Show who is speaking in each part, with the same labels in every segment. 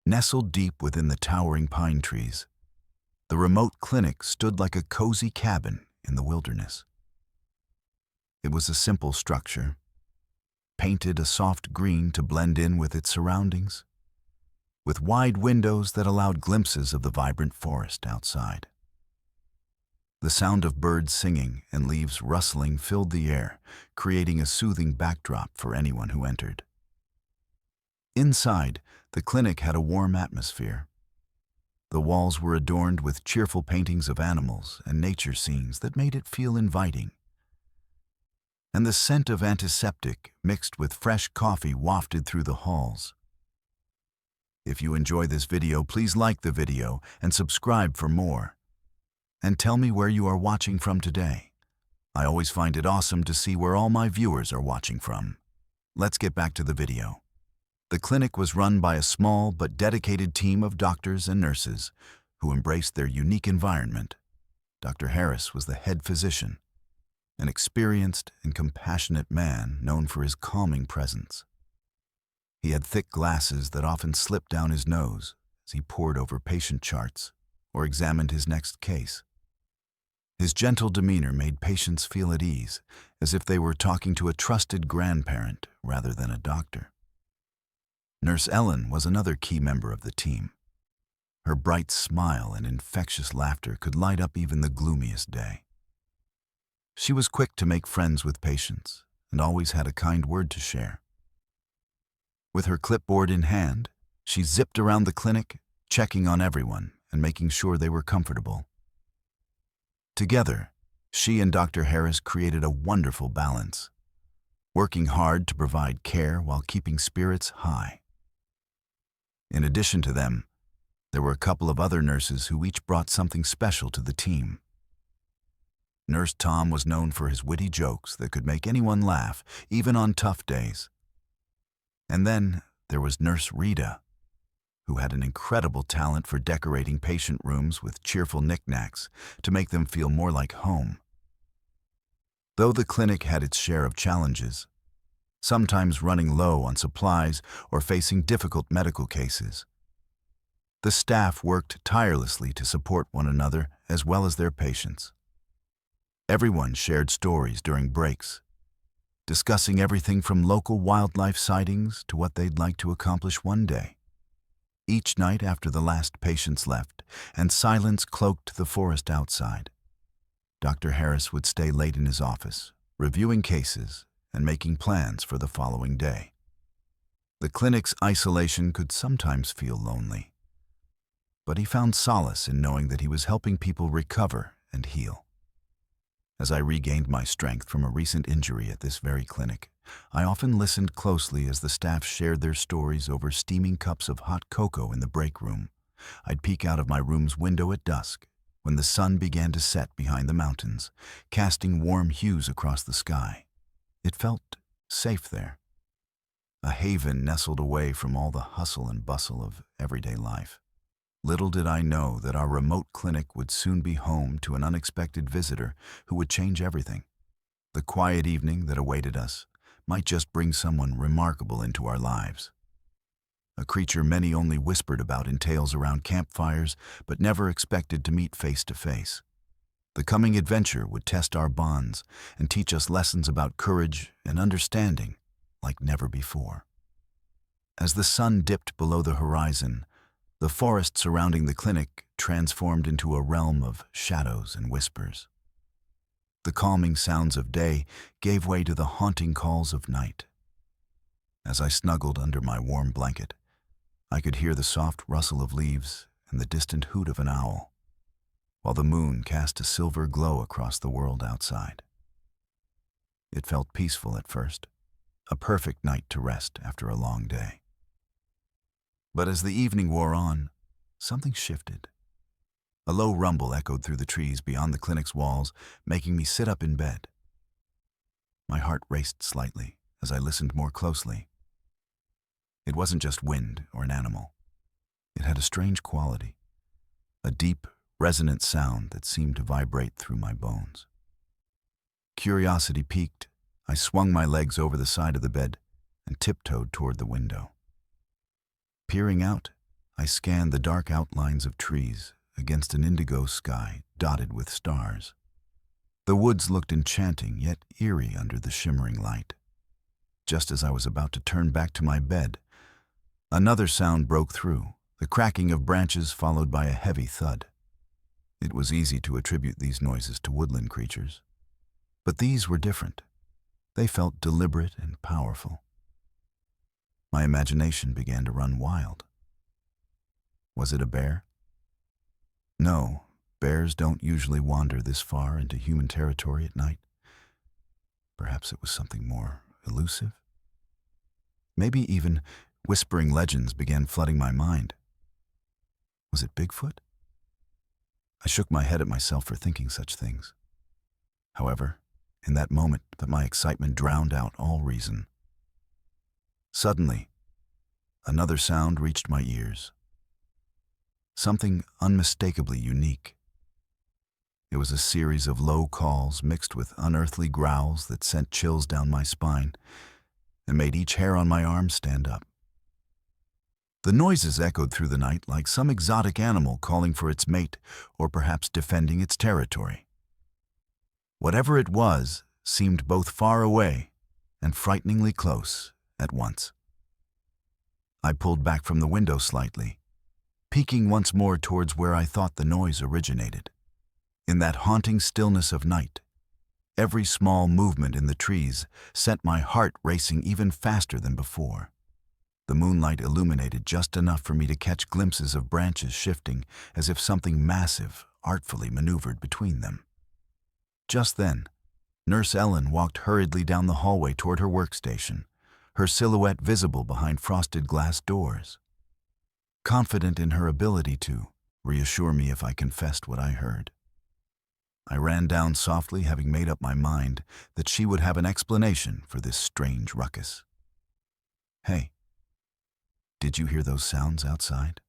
Speaker 1: Nestled deep within the towering pine trees, the remote clinic stood like a cozy cabin in the wilderness. It was a simple structure, painted a soft green to blend in with its surroundings, with wide windows that allowed glimpses of the vibrant forest outside. The sound of birds singing and leaves rustling filled the air, creating a soothing backdrop for anyone who entered. Inside, the clinic had a warm atmosphere. The walls were adorned with cheerful paintings of animals and nature scenes that made it feel inviting. And the scent of antiseptic mixed with fresh coffee wafted through the halls. If you enjoy this video, please like the video and subscribe for more. And tell me where you are watching from today. I always find it awesome to see where all my viewers are watching from. Let's get back to the video. The clinic was run by a small but dedicated team of doctors and nurses who embraced their unique environment. Dr. Harris was the head physician, an experienced and compassionate man known for his calming presence. He had thick glasses that often slipped down his nose as he pored over patient charts or examined his next case. His gentle demeanor made patients feel at ease, as if they were talking to a trusted grandparent rather than a doctor. Nurse Ellen was another key member of the team. Her bright smile and infectious laughter could light up even the gloomiest day. She was quick to make friends with patients and always had a kind word to share. With her clipboard in hand, she zipped around the clinic, checking on everyone and making sure they were comfortable. Together, she and Dr. Harris created a wonderful balance, working hard to provide care while keeping spirits high. In addition to them, there were a couple of other nurses who each brought something special to the team. Nurse Tom was known for his witty jokes that could make anyone laugh, even on tough days. And then there was Nurse Rita, who had an incredible talent for decorating patient rooms with cheerful knickknacks to make them feel more like home. Though the clinic had its share of challenges, sometimes running low on supplies or facing difficult medical cases, the staff worked tirelessly to support one another as well as their patients. Everyone shared stories during breaks, discussing everything from local wildlife sightings to what they'd like to accomplish one day. Each night after the last patients left and silence cloaked the forest outside, Dr. Harris would stay late in his office, reviewing cases and making plans for the following day. The clinic's isolation could sometimes feel lonely, but he found solace in knowing that he was helping people recover and heal. As I regained my strength from a recent injury at this very clinic, I often listened closely as the staff shared their stories over steaming cups of hot cocoa in the break room. I'd peek out of my room's window at dusk, when the sun began to set behind the mountains, casting warm hues across the sky. It felt safe there, a haven nestled away from all the hustle and bustle of everyday life. Little did I know that our remote clinic would soon be home to an unexpected visitor who would change everything. The quiet evening that awaited us might just bring someone remarkable into our lives. A creature many only whispered about in tales around campfires, but never expected to meet face to face. The coming adventure would test our bonds and teach us lessons about courage and understanding like never before. As the sun dipped below the horizon, the forest surrounding the clinic transformed into a realm of shadows and whispers. The calming sounds of day gave way to the haunting calls of night. As I snuggled under my warm blanket, I could hear the soft rustle of leaves and the distant hoot of an owl, while the moon cast a silver glow across the world outside. It felt peaceful at first, a perfect night to rest after a long day. But as the evening wore on, something shifted. A low rumble echoed through the trees beyond the clinic's walls, making me sit up in bed. My heart raced slightly as I listened more closely. It wasn't just wind or an animal. It had a strange quality, a deep, resonant sound that seemed to vibrate through my bones. Curiosity piqued, I swung my legs over the side of the bed and tiptoed toward the window. Peering out, I scanned the dark outlines of trees against an indigo sky dotted with stars. The woods looked enchanting yet eerie under the shimmering light. Just as I was about to turn back to my bed, another sound broke through, the cracking of branches followed by a heavy thud. It was easy to attribute these noises to woodland creatures. But these were different. They felt deliberate and powerful. My imagination began to run wild. Was it a bear? No, bears don't usually wander this far into human territory at night. Perhaps it was something more elusive? Maybe even whispering legends began flooding my mind. Was it Bigfoot? I shook my head at myself for thinking such things. However, in that moment, my excitement drowned out all reason. Suddenly, another sound reached my ears. Something unmistakably unique. It was a series of low calls mixed with unearthly growls that sent chills down my spine and made each hair on my arm stand up. The noises echoed through the night like some exotic animal calling for its mate or perhaps defending its territory. Whatever it was seemed both far away and frighteningly close at once. I pulled back from the window slightly, peeking once more towards where I thought the noise originated. In that haunting stillness of night, every small movement in the trees sent my heart racing even faster than before. The moonlight illuminated just enough for me to catch glimpses of branches shifting as if something massive artfully maneuvered between them. Just then, Nurse Ellen walked hurriedly down the hallway toward her workstation, her silhouette visible behind frosted glass doors. Confident in her ability to reassure me if I confessed what I heard, I ran down softly, having made up my mind that she would have an explanation for this strange ruckus. "Hey, did you hear those sounds outside?"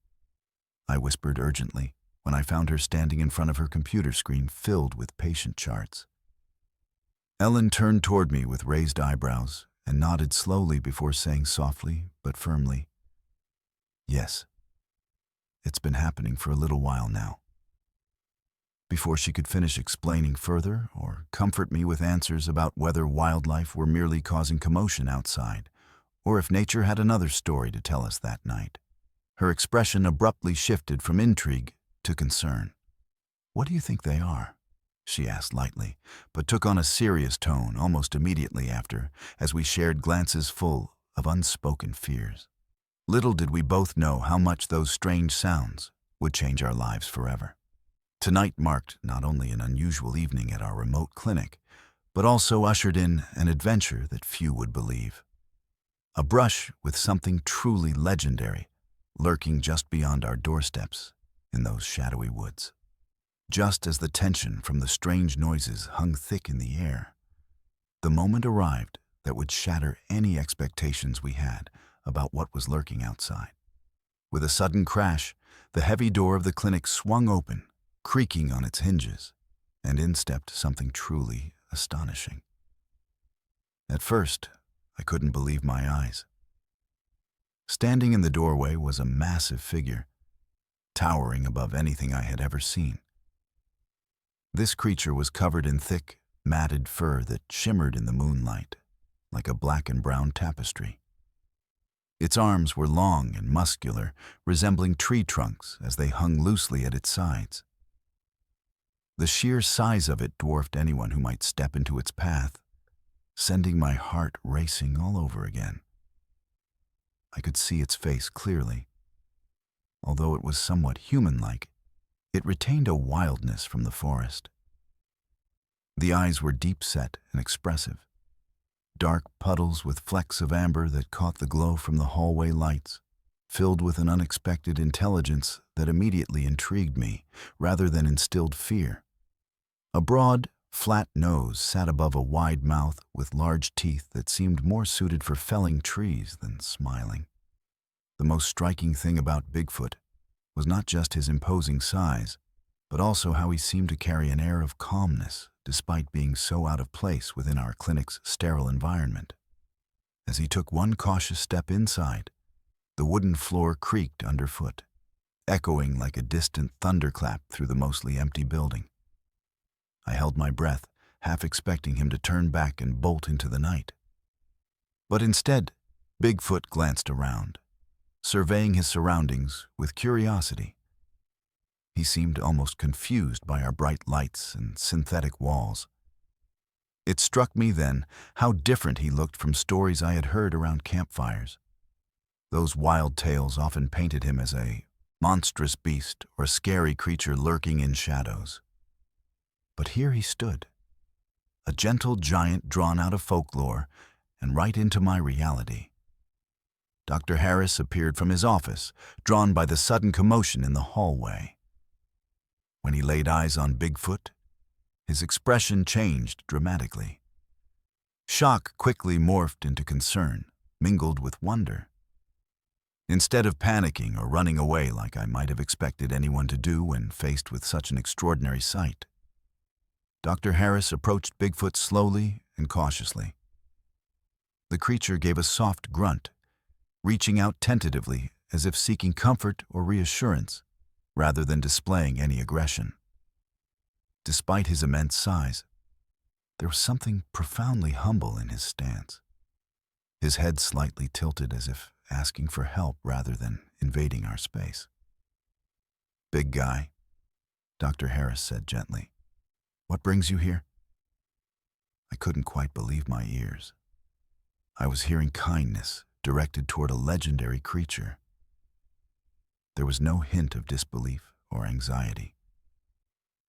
Speaker 1: I whispered urgently when I found her standing in front of her computer screen filled with patient charts. Ellen turned toward me with raised eyebrows and nodded slowly before saying softly but firmly, "Yes, it's been happening for a little while now." Before she could finish explaining further or comfort me with answers about whether wildlife were merely causing commotion outside, or if nature had another story to tell us that night, her expression abruptly shifted from intrigue to concern. "What do you think they are?" she asked lightly, but took on a serious tone almost immediately after, as we shared glances full of unspoken fears. Little did we both know how much those strange sounds would change our lives forever. Tonight marked not only an unusual evening at our remote clinic, but also ushered in an adventure that few would believe. A brush with something truly legendary lurking just beyond our doorsteps in those shadowy woods. Just as the tension from the strange noises hung thick in the air, the moment arrived that would shatter any expectations we had about what was lurking outside. With a sudden crash, the heavy door of the clinic swung open, creaking on its hinges, and in stepped something truly astonishing. At first, I couldn't believe my eyes. Standing in the doorway was a massive figure, towering above anything I had ever seen. This creature was covered in thick, matted fur that shimmered in the moonlight, like a black and brown tapestry. Its arms were long and muscular, resembling tree trunks as they hung loosely at its sides. The sheer size of it dwarfed anyone who might step into its path, sending my heart racing all over again. I could see its face clearly. Although it was somewhat human-like, it retained a wildness from the forest. The eyes were deep-set and expressive, dark puddles with flecks of amber that caught the glow from the hallway lights, filled with an unexpected intelligence that immediately intrigued me rather than instilled fear. A broad, flat nose sat above a wide mouth with large teeth that seemed more suited for felling trees than smiling. The most striking thing about Bigfoot was not just his imposing size, but also how he seemed to carry an air of calmness despite being so out of place within our clinic's sterile environment. As he took one cautious step inside, the wooden floor creaked underfoot, echoing like a distant thunderclap through the mostly empty building. I held my breath, half expecting him to turn back and bolt into the night. But instead, Bigfoot glanced around, surveying his surroundings with curiosity. He seemed almost confused by our bright lights and synthetic walls. It struck me then how different he looked from stories I had heard around campfires. Those wild tales often painted him as a monstrous beast or scary creature lurking in shadows. But here he stood, a gentle giant drawn out of folklore and right into my reality. Dr. Harris appeared from his office, drawn by the sudden commotion in the hallway. When he laid eyes on Bigfoot, his expression changed dramatically. Shock quickly morphed into concern, mingled with wonder. Instead of panicking or running away like I might have expected anyone to do when faced with such an extraordinary sight, Dr. Harris approached Bigfoot slowly and cautiously. The creature gave a soft grunt, reaching out tentatively as if seeking comfort or reassurance, rather than displaying any aggression. Despite his immense size, there was something profoundly humble in his stance. His head slightly tilted as if asking for help rather than invading our space. "Big guy," Dr. Harris said gently, "what brings you here?" I couldn't quite believe my ears. I was hearing kindness directed toward a legendary creature. There was no hint of disbelief or anxiety.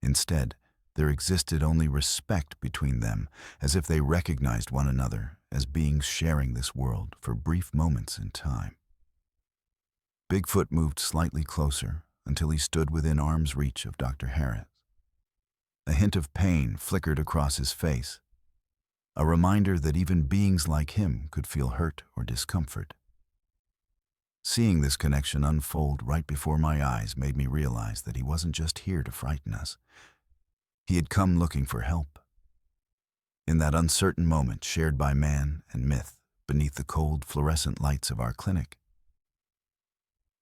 Speaker 1: Instead, there existed only respect between them, as if they recognized one another as beings sharing this world for brief moments in time. Bigfoot moved slightly closer until he stood within arm's reach of Dr. Harris. A hint of pain flickered across his face, a reminder that even beings like him could feel hurt or discomfort. Seeing this connection unfold right before my eyes made me realize that he wasn't just here to frighten us. He had come looking for help. In that uncertain moment shared by man and myth beneath the cold fluorescent lights of our clinic,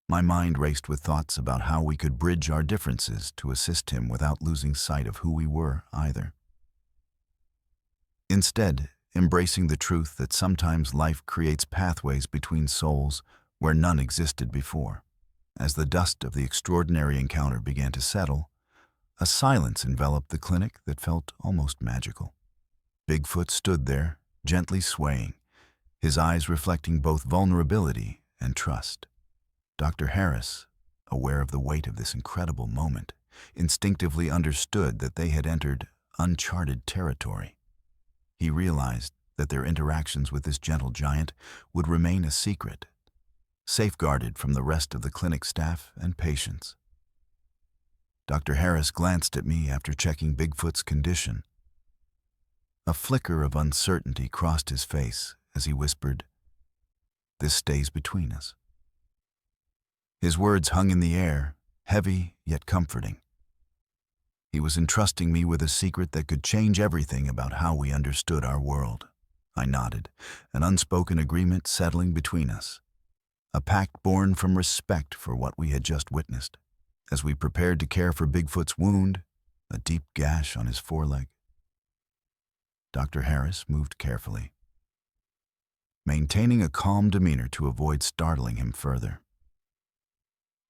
Speaker 1: my mind raced with thoughts about how we could bridge our differences to assist him without losing sight of who we were either. Instead, embracing the truth that sometimes life creates pathways between souls where none existed before. As the dust of the extraordinary encounter began to settle, a silence enveloped the clinic that felt almost magical. Bigfoot stood there, gently swaying, his eyes reflecting both vulnerability and trust. Dr. Harris, aware of the weight of this incredible moment, instinctively understood that they had entered uncharted territory. He realized that their interactions with this gentle giant would remain a secret, safeguarded from the rest of the clinic staff and patients. Dr. Harris glanced at me after checking Bigfoot's condition. A flicker of uncertainty crossed his face as he whispered, "This stays between us." His words hung in the air, heavy yet comforting. He was entrusting me with a secret that could change everything about how we understood our world. I nodded, an unspoken agreement settling between us, a pact born from respect for what we had just witnessed. As we prepared to care for Bigfoot's wound, a deep gash on his foreleg, Dr. Harris moved carefully, maintaining a calm demeanor to avoid startling him further.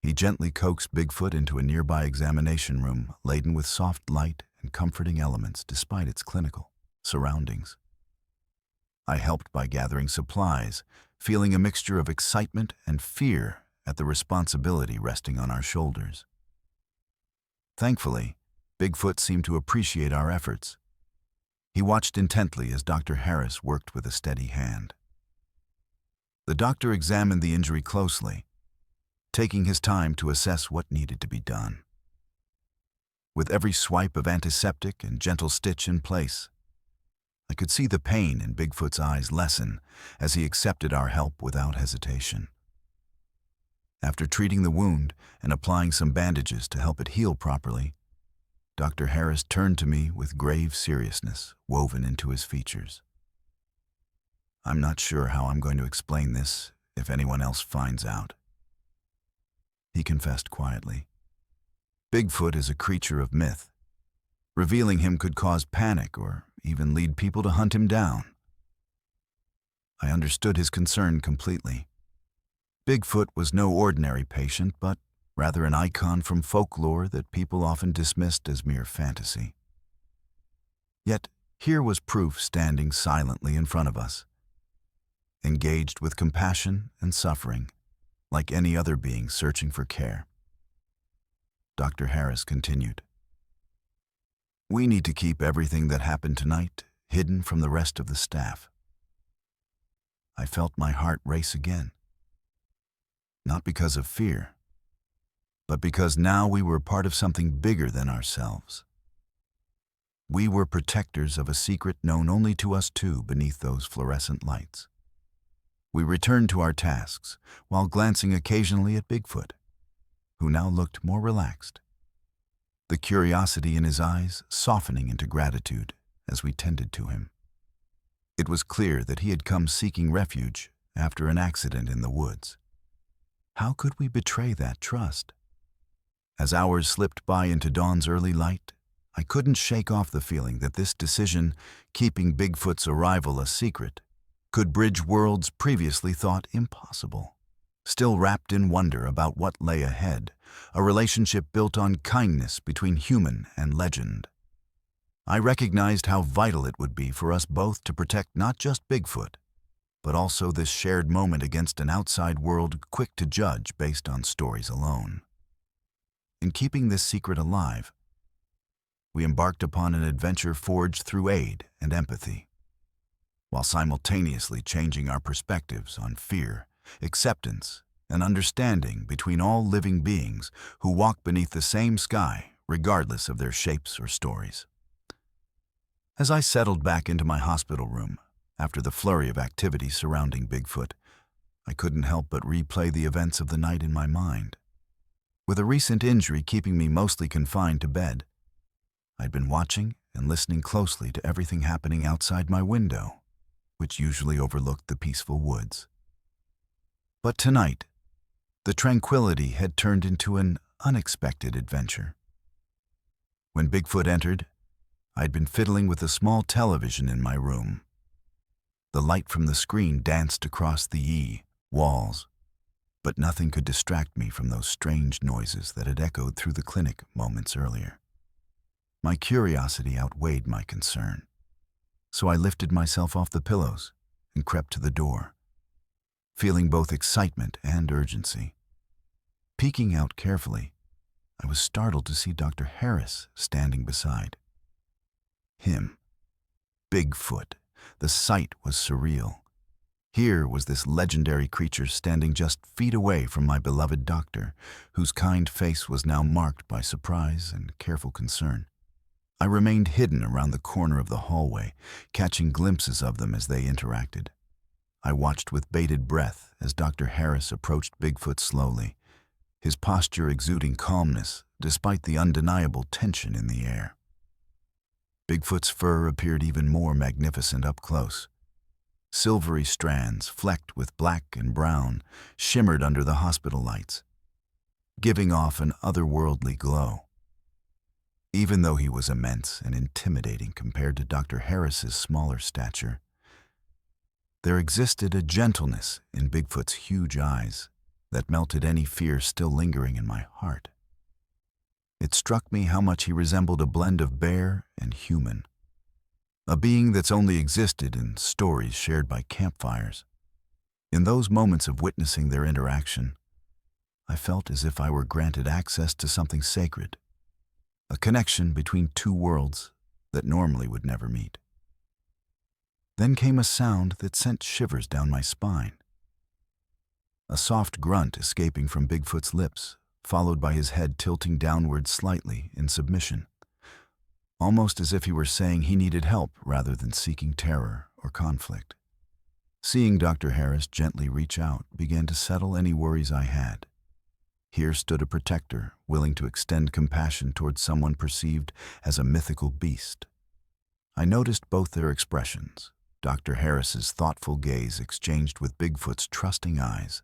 Speaker 1: He gently coaxed Bigfoot into a nearby examination room laden with soft light and comforting elements despite its clinical surroundings. I helped by gathering supplies, feeling a mixture of excitement and fear at the responsibility resting on our shoulders. Thankfully, Bigfoot seemed to appreciate our efforts. He watched intently as Dr. Harris worked with a steady hand. The doctor examined the injury closely, taking his time to assess what needed to be done. With every swipe of antiseptic and gentle stitch in place, I could see the pain in Bigfoot's eyes lessen as he accepted our help without hesitation. After treating the wound and applying some bandages to help it heal properly, Dr. Harris turned to me with grave seriousness woven into his features. "I'm not sure how I'm going to explain this if anyone else finds out." he confessed quietly. Bigfoot is a creature of myth. Revealing him could cause panic or even lead people to hunt him down. I understood his concern completely. Bigfoot was no ordinary patient, but rather an icon from folklore that people often dismissed as mere fantasy. Yet here was proof standing silently in front of us, engaged with compassion and suffering, like any other being searching for care. Dr. Harris continued, "We need to keep everything that happened tonight hidden from the rest of the staff." I felt my heart race again. Not because of fear, but because now we were part of something bigger than ourselves. We were protectors of a secret known only to us two beneath those fluorescent lights. We returned to our tasks while glancing occasionally at Bigfoot, who now looked more relaxed, the curiosity in his eyes softening into gratitude as we tended to him. It was clear that he had come seeking refuge after an accident in the woods. How could we betray that trust? As hours slipped by into dawn's early light, I couldn't shake off the feeling that this decision, keeping Bigfoot's arrival a secret, could bridge worlds previously thought impossible. Still wrapped in wonder about what lay ahead, a relationship built on kindness between human and legend. I recognized how vital it would be for us both to protect not just Bigfoot, but also this shared moment against an outside world quick to judge based on stories alone. In keeping this secret alive, we embarked upon an adventure forged through aid and empathy, while simultaneously changing our perspectives on fear, acceptance, and understanding between all living beings who walk beneath the same sky, regardless of their shapes or stories. As I settled back into my hospital room, after the flurry of activity surrounding Bigfoot, I couldn't help but replay the events of the night in my mind. With a recent injury keeping me mostly confined to bed, I'd been watching and listening closely to everything happening outside my window, which usually overlooked the peaceful woods. But tonight, the tranquility had turned into an unexpected adventure. When Bigfoot entered, I'd been fiddling with a small television in my room. The light from the screen danced across the walls, but nothing could distract me from those strange noises that had echoed through the clinic moments earlier. My curiosity outweighed my concern, so I lifted myself off the pillows and crept to the door, feeling both excitement and urgency. Peeking out carefully, I was startled to see Dr. Harris standing beside. Him, Bigfoot. The sight was surreal. Here was this legendary creature standing just feet away from my beloved doctor, whose kind face was now marked by surprise and careful concern. I remained hidden around the corner of the hallway, catching glimpses of them as they interacted. I watched with bated breath as Dr. Harris approached Bigfoot slowly, his posture exuding calmness despite the undeniable tension in the air. Bigfoot's fur appeared even more magnificent up close. Silvery strands, flecked with black and brown, shimmered under the hospital lights, giving off an otherworldly glow. Even though he was immense and intimidating compared to Dr. Harris's smaller stature, there existed a gentleness in Bigfoot's huge eyes that melted any fear still lingering in my heart. It struck me how much he resembled a blend of bear and human, a being that's only existed in stories shared by campfires. In those moments of witnessing their interaction, I felt as if I were granted access to something sacred, a connection between two worlds that normally would never meet. Then came a sound that sent shivers down my spine. A soft grunt escaping from Bigfoot's lips, followed by his head tilting downward slightly in submission, almost as if he were saying he needed help rather than seeking terror or conflict. Seeing Dr. Harris gently reach out began to settle any worries I had. Here stood a protector, willing to extend compassion towards someone perceived as a mythical beast. I noticed both their expressions, Dr. Harris's thoughtful gaze exchanged with Bigfoot's trusting eyes,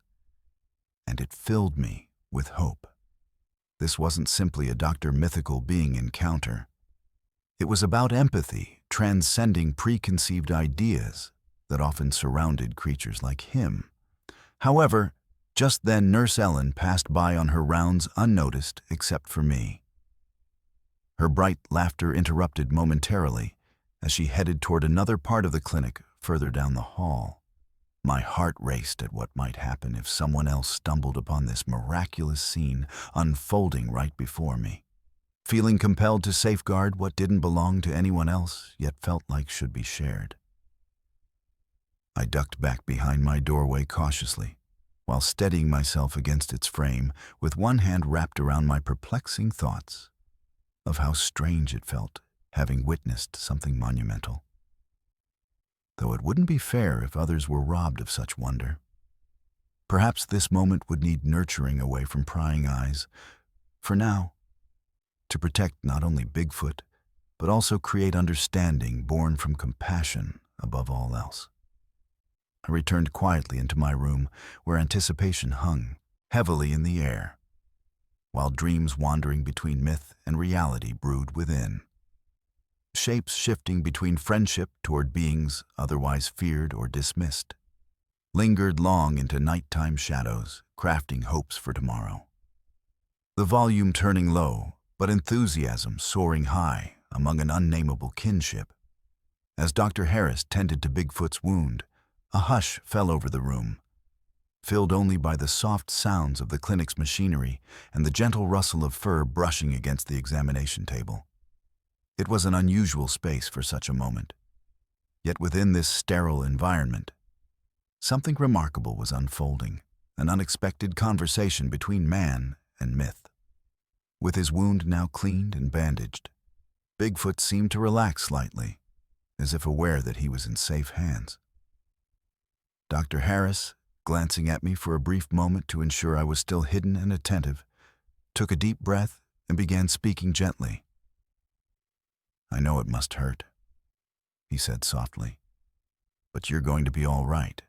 Speaker 1: and it filled me with hope. This wasn't simply a Dr. Mythical being encounter. It was about empathy, transcending preconceived ideas that often surrounded creatures like him. However, just then Nurse Ellen passed by on her rounds unnoticed except for me. Her bright laughter interrupted momentarily as she headed toward another part of the clinic further down the hall. My heart raced at what might happen if someone else stumbled upon this miraculous scene unfolding right before me. Feeling compelled to safeguard what didn't belong to anyone else, yet felt like should be shared. I ducked back behind my doorway cautiously, while steadying myself against its frame with one hand wrapped around my perplexing thoughts of how strange it felt having witnessed something monumental. Though it wouldn't be fair if others were robbed of such wonder. Perhaps this moment would need nurturing away from prying eyes. For now, to protect not only Bigfoot, but also create understanding born from compassion above all else. I returned quietly into my room, where anticipation hung heavily in the air, while dreams wandering between myth and reality brewed within. Shapes shifting between friendship toward beings otherwise feared or dismissed, lingered long into nighttime shadows, crafting hopes for tomorrow. The volume turning low, but enthusiasm soaring high among an unnameable kinship. As Dr. Harris tended to Bigfoot's wound, a hush fell over the room, filled only by the soft sounds of the clinic's machinery and the gentle rustle of fur brushing against the examination table. It was an unusual space for such a moment. Yet within this sterile environment, something remarkable was unfolding, an unexpected conversation between man and myth. With his wound now cleaned and bandaged, Bigfoot seemed to relax slightly, as if aware that he was in safe hands. Dr. Harris, glancing at me for a brief moment to ensure I was still hidden and attentive, took a deep breath and began speaking gently. "I know it must hurt," he said softly, "but you're going to be all right."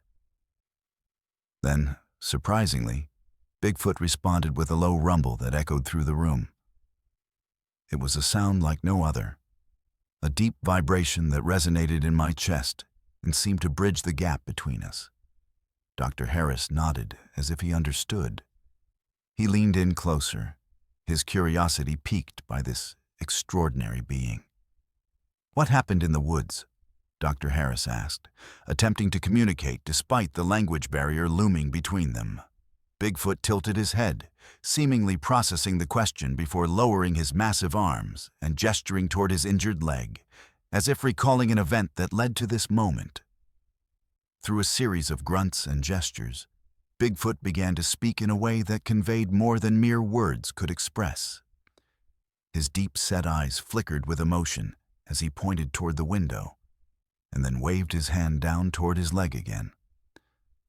Speaker 1: Then, surprisingly, Bigfoot responded with a low rumble that echoed through the room. It was a sound like no other, a deep vibration that resonated in my chest and seemed to bridge the gap between us. Dr. Harris nodded as if he understood. He leaned in closer, his curiosity piqued by this extraordinary being. "What happened in the woods?" Dr. Harris asked, attempting to communicate despite the language barrier looming between them. Bigfoot tilted his head, seemingly processing the question before lowering his massive arms and gesturing toward his injured leg, as if recalling an event that led to this moment. Through a series of grunts and gestures, Bigfoot began to speak in a way that conveyed more than mere words could express. His deep-set eyes flickered with emotion as he pointed toward the window, and then waved his hand down toward his leg again,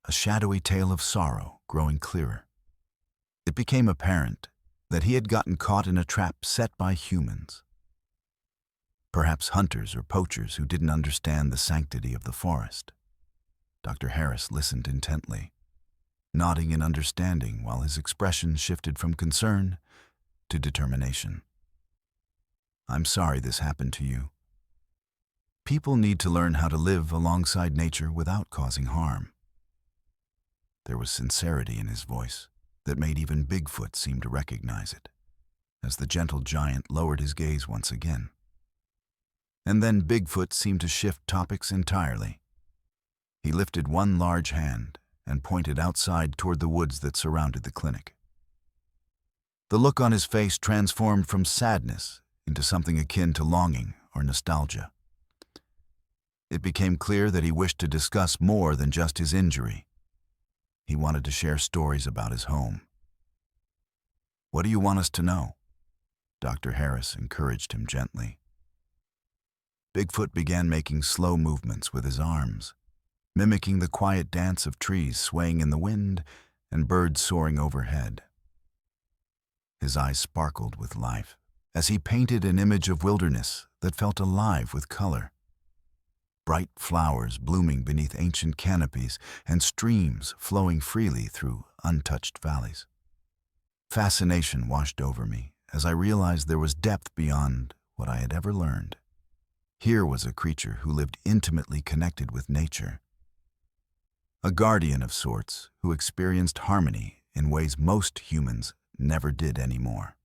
Speaker 1: a shadowy tale of sorrow growing clearer. It became apparent that he had gotten caught in a trap set by humans. Perhaps hunters or poachers who didn't understand the sanctity of the forest. Dr. Harris listened intently, nodding in understanding while his expression shifted from concern to determination. "I'm sorry this happened to you. People need to learn how to live alongside nature without causing harm." There was sincerity in his voice that made even Bigfoot seem to recognize it, as the gentle giant lowered his gaze once again. And then Bigfoot seemed to shift topics entirely. He lifted one large hand and pointed outside toward the woods that surrounded the clinic. The look on his face transformed from sadness into something akin to longing or nostalgia. It became clear that he wished to discuss more than just his injury. He wanted to share stories about his home. "What do you want us to know?" Dr. Harris encouraged him gently. Bigfoot began making slow movements with his arms, mimicking the quiet dance of trees swaying in the wind and birds soaring overhead. His eyes sparkled with life as he painted an image of wilderness that felt alive with color. Bright flowers blooming beneath ancient canopies and streams flowing freely through untouched valleys. Fascination washed over me as I realized there was depth beyond what I had ever learned. Here was a creature who lived intimately connected with nature, a guardian of sorts who experienced harmony in ways most humans never did anymore.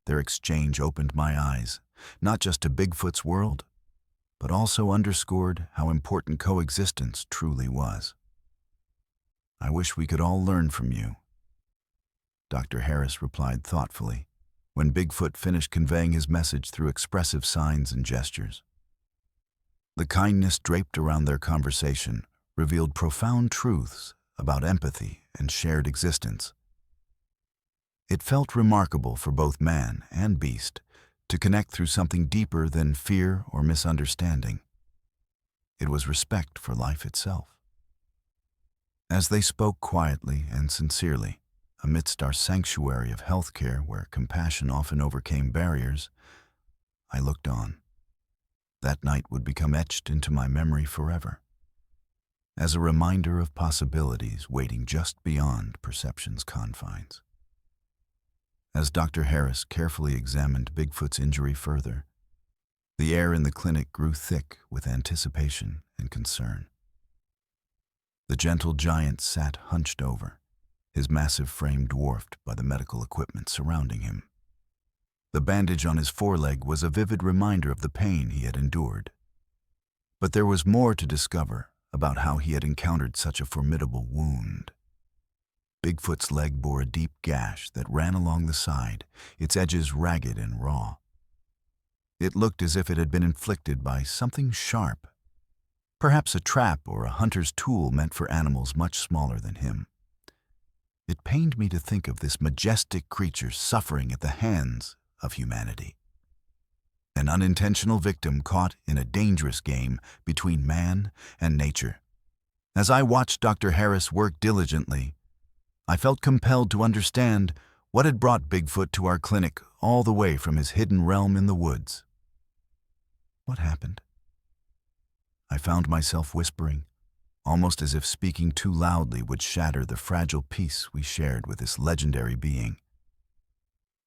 Speaker 1: Their exchange opened my eyes, not just to Bigfoot's world, but also underscored how important coexistence truly was. "I wish we could all learn from you," Dr. Harris replied thoughtfully, when Bigfoot finished conveying his message through expressive signs and gestures. The kindness draped around their conversation revealed profound truths about empathy and shared existence. It felt remarkable for both man and beast to connect through something deeper than fear or misunderstanding. It was respect for life itself. As they spoke quietly and sincerely, amidst our sanctuary of healthcare where compassion often overcame barriers, I looked on. That night would become etched into my memory forever, as a reminder of possibilities waiting just beyond perception's confines. As Dr. Harris carefully examined Bigfoot's injury further, the air in the clinic grew thick with anticipation and concern. The gentle giant sat hunched over, his massive frame dwarfed by the medical equipment surrounding him. The bandage on his foreleg was a vivid reminder of the pain he had endured. But there was more to discover about how he had encountered such a formidable wound. Bigfoot's leg bore a deep gash that ran along the side, its edges ragged and raw. It looked as if it had been inflicted by something sharp, perhaps a trap or a hunter's tool meant for animals much smaller than him. It pained me to think of this majestic creature suffering at the hands of humanity. An unintentional victim caught in a dangerous game between man and nature. As I watched Dr. Harris work diligently, I felt compelled to understand what had brought Bigfoot to our clinic all the way from his hidden realm in the woods. What happened? I found myself whispering, almost as if speaking too loudly would shatter the fragile peace we shared with this legendary being.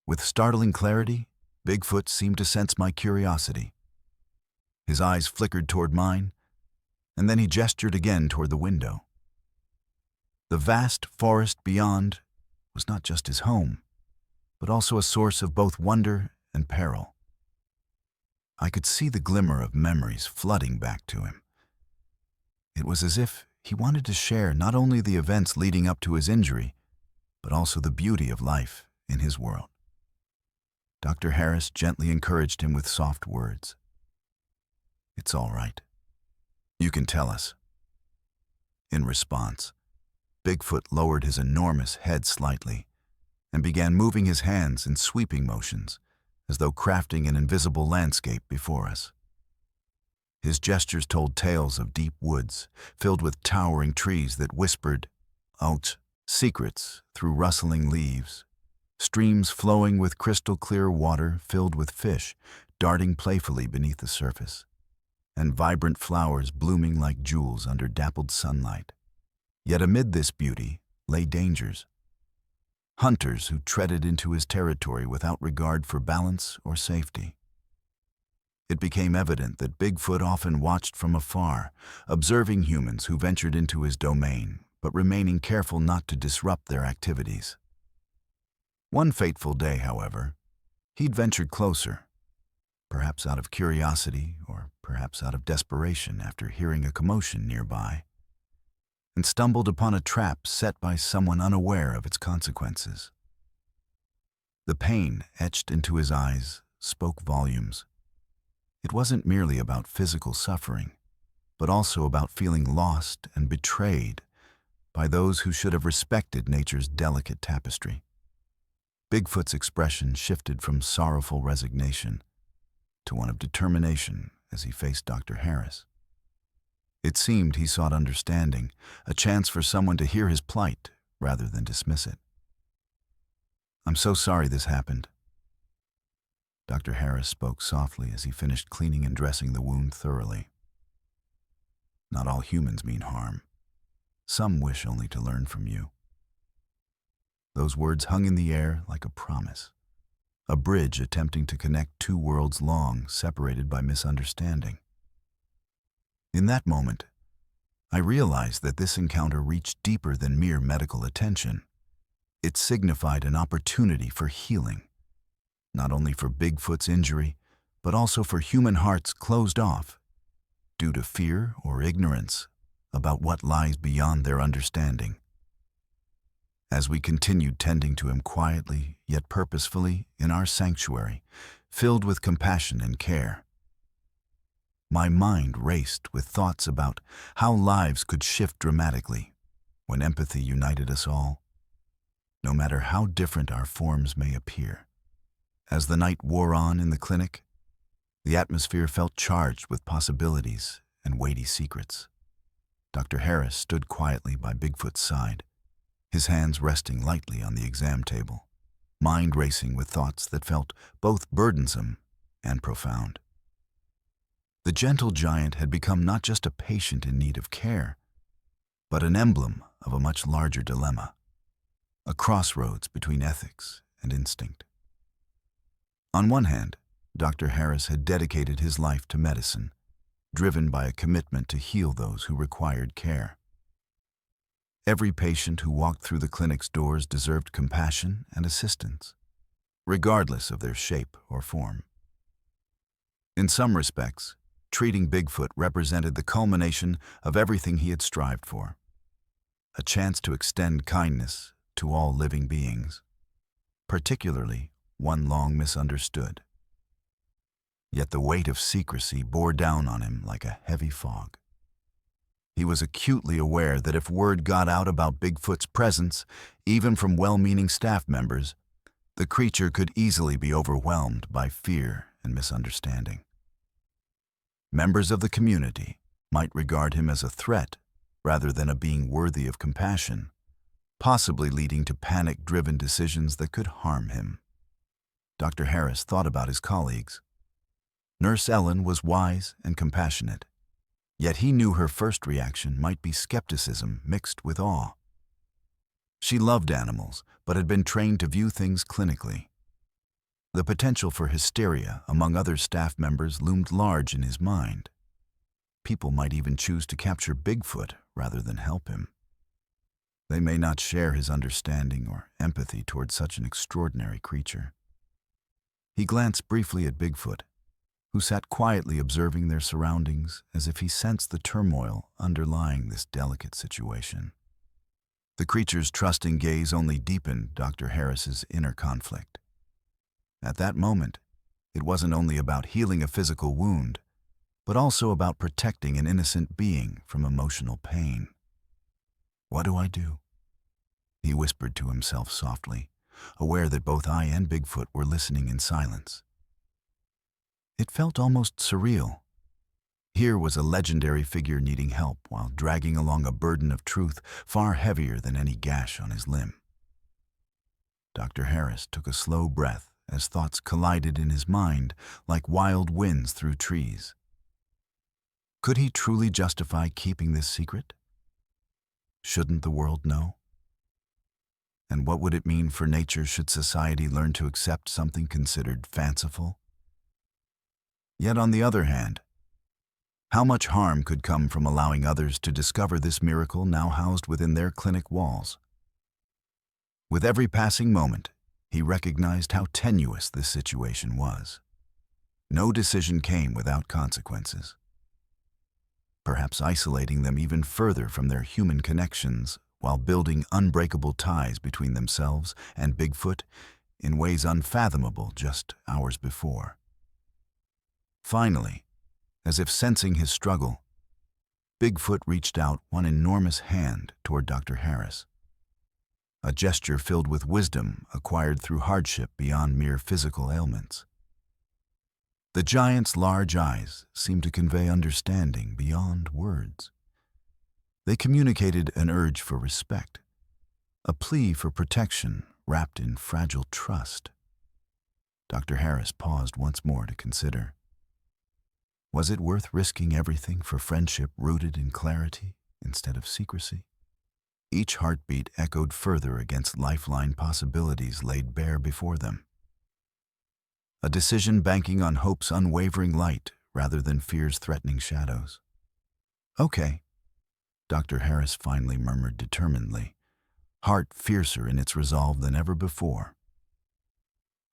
Speaker 1: With startling clarity, Bigfoot seemed to sense my curiosity. His eyes flickered toward mine, and then he gestured again toward the window. The vast forest beyond was not just his home, but also a source of both wonder and peril. I could see the glimmer of memories flooding back to him. It was as if he wanted to share not only the events leading up to his injury, but also the beauty of life in his world. Dr. Harris gently encouraged him with soft words. "It's all right. You can tell us." In response, Bigfoot lowered his enormous head slightly and began moving his hands in sweeping motions, as though crafting an invisible landscape before us. His gestures told tales of deep woods filled with towering trees that whispered out secrets through rustling leaves, streams flowing with crystal-clear water filled with fish darting playfully beneath the surface, and vibrant flowers blooming like jewels under dappled sunlight. Yet amid this beauty lay dangers. Hunters who treaded into his territory without regard for balance or safety. It became evident that Bigfoot often watched from afar, observing humans who ventured into his domain, but remaining careful not to disrupt their activities. One fateful day, however, he'd ventured closer, perhaps out of curiosity or perhaps out of desperation after hearing a commotion nearby, and stumbled upon a trap set by someone unaware of its consequences. The pain etched into his eyes spoke volumes. It wasn't merely about physical suffering, but also about feeling lost and betrayed by those who should have respected nature's delicate tapestry. Bigfoot's expression shifted from sorrowful resignation to one of determination as he faced Dr. Harris. It seemed he sought understanding, a chance for someone to hear his plight rather than dismiss it. "I'm so sorry this happened." Dr. Harris spoke softly as he finished cleaning and dressing the wound thoroughly. "Not all humans mean harm. Some wish only to learn from you." Those words hung in the air like a promise, a bridge attempting to connect two worlds long separated by misunderstanding. In that moment, I realized that this encounter reached deeper than mere medical attention. It signified an opportunity for healing, not only for Bigfoot's injury, but also for human hearts closed off due to fear or ignorance about what lies beyond their understanding. As we continued tending to him quietly, yet purposefully, in our sanctuary, filled with compassion and care, my mind raced with thoughts about how lives could shift dramatically when empathy united us all, no matter how different our forms may appear. As the night wore on in the clinic, the atmosphere felt charged with possibilities and weighty secrets. Dr. Harris stood quietly by Bigfoot's side, his hands resting lightly on the exam table, mind racing with thoughts that felt both burdensome and profound. The gentle giant had become not just a patient in need of care, but an emblem of a much larger dilemma, a crossroads between ethics and instinct. On one hand, Dr. Harris had dedicated his life to medicine, driven by a commitment to heal those who required care. Every patient who walked through the clinic's doors deserved compassion and assistance, regardless of their shape or form. In some respects, treating Bigfoot represented the culmination of everything he had strived for, a chance to extend kindness to all living beings, particularly one long misunderstood. Yet the weight of secrecy bore down on him like a heavy fog. He was acutely aware that if word got out about Bigfoot's presence, even from well-meaning staff members, the creature could easily be overwhelmed by fear and misunderstanding. Members of the community might regard him as a threat rather than a being worthy of compassion, possibly leading to panic-driven decisions that could harm him. Dr. Harris thought about his colleagues. Nurse Ellen was wise and compassionate, yet he knew her first reaction might be skepticism mixed with awe. She loved animals, but had been trained to view things clinically. The potential for hysteria among other staff members loomed large in his mind. People might even choose to capture Bigfoot rather than help him. They may not share his understanding or empathy towards such an extraordinary creature. He glanced briefly at Bigfoot, who sat quietly observing their surroundings as if he sensed the turmoil underlying this delicate situation. The creature's trusting gaze only deepened Dr. Harris's inner conflict. At that moment, it wasn't only about healing a physical wound, but also about protecting an innocent being from emotional pain. "What do I do?" he whispered to himself softly, aware that both I and Bigfoot were listening in silence. It felt almost surreal. Here was a legendary figure needing help while dragging along a burden of truth far heavier than any gash on his limb. Dr. Harris took a slow breath as thoughts collided in his mind like wild winds through trees. Could he truly justify keeping this secret? Shouldn't the world know? And what would it mean for nature should society learn to accept something considered fanciful? Yet on the other hand, how much harm could come from allowing others to discover this miracle now housed within their clinic walls? With every passing moment, he recognized how tenuous this situation was. No decision came without consequences. Perhaps isolating them even further from their human connections while building unbreakable ties between themselves and Bigfoot in ways unfathomable just hours before. Finally, as if sensing his struggle, Bigfoot reached out one enormous hand toward Dr. Harris, a gesture filled with wisdom acquired through hardship beyond mere physical ailments. The giant's large eyes seemed to convey understanding beyond words. They communicated an urge for respect, a plea for protection wrapped in fragile trust. Dr. Harris paused once more to consider. Was it worth risking everything for friendship rooted in clarity instead of secrecy? Each heartbeat echoed further against lifeline possibilities laid bare before them. A decision banking on hope's unwavering light rather than fear's threatening shadows. "Okay," Dr. Harris finally murmured determinedly, heart fiercer in its resolve than ever before.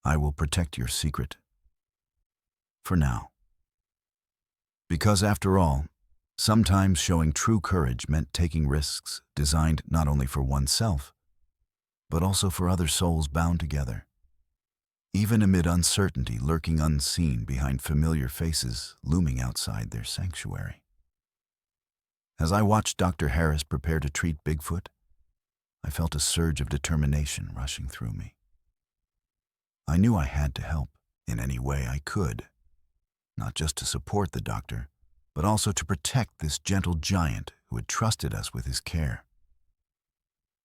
Speaker 1: "I will protect your secret. For now." Because after all, sometimes showing true courage meant taking risks designed not only for oneself, but also for other souls bound together, even amid uncertainty lurking unseen behind familiar faces looming outside their sanctuary. As I watched Dr. Harris prepare to treat Bigfoot, I felt a surge of determination rushing through me. I knew I had to help in any way I could, not just to support the doctor, but also to protect this gentle giant who had trusted us with his care.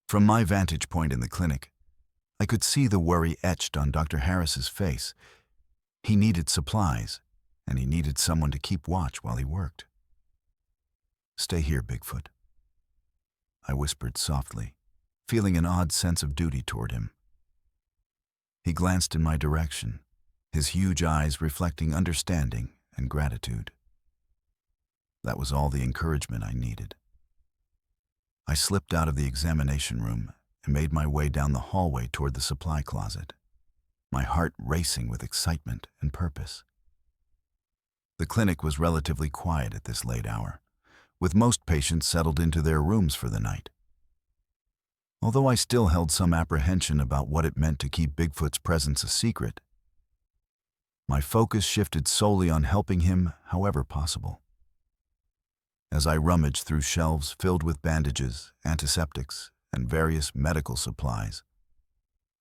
Speaker 1: From my vantage point in the clinic, I could see the worry etched on Dr. Harris's face. He needed supplies, and he needed someone to keep watch while he worked. "Stay here, Bigfoot," I whispered softly, feeling an odd sense of duty toward him. He glanced in my direction, his huge eyes reflecting understanding and gratitude. That was all the encouragement I needed. I slipped out of the examination room and made my way down the hallway toward the supply closet, my heart racing with excitement and purpose. The clinic was relatively quiet at this late hour, with most patients settled into their rooms for the night. Although I still held some apprehension about what it meant to keep Bigfoot's presence a secret, my focus shifted solely on helping him however possible. As I rummaged through shelves filled with bandages, antiseptics, and various medical supplies,